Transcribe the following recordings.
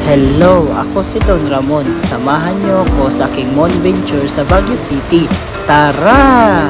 Hello, ako si Don Ramon. Samahan niyo ako sa aking Mon Venture sa Baguio City. Tara!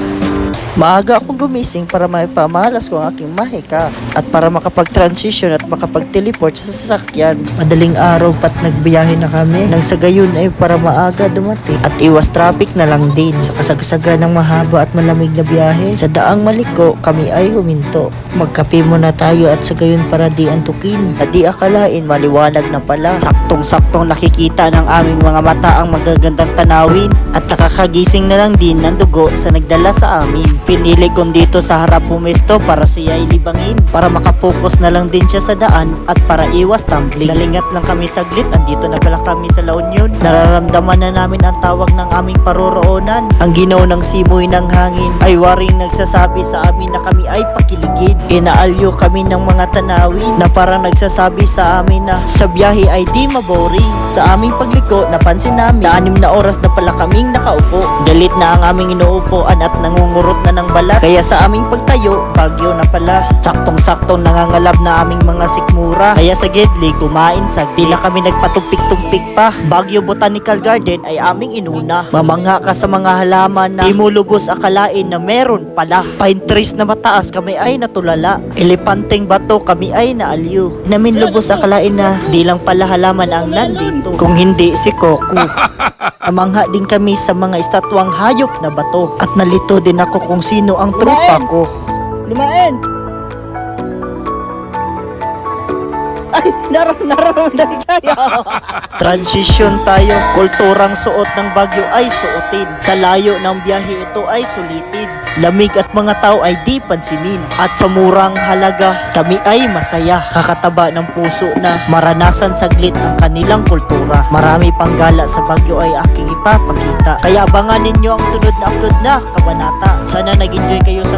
Maaga akong gumising para maipamalas ko ang aking mahika at para makapag-transition at makapag-teleport sa sasakyan. Madaling araw pat nagbiyahe na kami nang sa gayon ay para maaga dumating at iwas traffic na lang din. Sa kasagsaga ng mahaba at malamig na biyahe, sa daang Maliko kami ay huminto. Magkape muna tayo at sa gayon para di antukin. At di akalain maliwanag na pala. Saktong-saktong nakikita ng aming mga mata ang magagandang tanawin at nakakagising na lang din ng dugo sa nagdala sa amin. Pinili kong dito sa harap pumesto para siya ay libangin. Para makapokus na lang din siya sa daan at para iwas tumbling. Nalingat lang kami saglit, andito na pala kami sa La Union. Nararamdaman na namin ang tawag ng aming paroroonan. Ang ginaw ng simoy ng hangin ay waring nagsasabi sa amin na kami ay pakiligid. Inaalyo kami ng mga tanawin na parang nagsasabi sa amin na sa biyahe ay di maboring. Sa aming pagliko, napansin namin na 6 na oras na pala kaming nakaupo. Galit na ang aming inuupuan at nangungurot na ng balat. Kaya sa aming pagtayo, Baguio na pala. Saktong-saktong nangangalab na aming mga sikmura. Kaya sa Gedli, kumain sa tila kami nagpatumpik-tumpik pa. Baguio Botanical Garden ay aming inuna. Mamangha ka sa mga halaman na di mo lubos akalain na meron pala. Pine trees na mataas kami ay natulala. Elepanteng bato kami ay naaliw. Namin lubos akalain na di lang pala halaman ang nandito. Kung hindi si Coco. Namangha din kami sa mga estatwang hayop na bato at nalito din ako kung sino ang tropa ko. Lumain! Ay, naramdaman tayo. Transition tayo, kulturang suot ng Baguio ay suotin. Sa layo ng biyahe ito ay sulitin. Lamig at mga tao ay di pansinin. At sa murang halaga, kami ay masaya. Kakataba ng puso na maranasan saglit ang kanilang kultura. Marami pang gala sa Baguio ay aking ipapakita. Kaya abangan ninyo ang sunod na upload na kabanata. Sana nag-enjoy kayo sa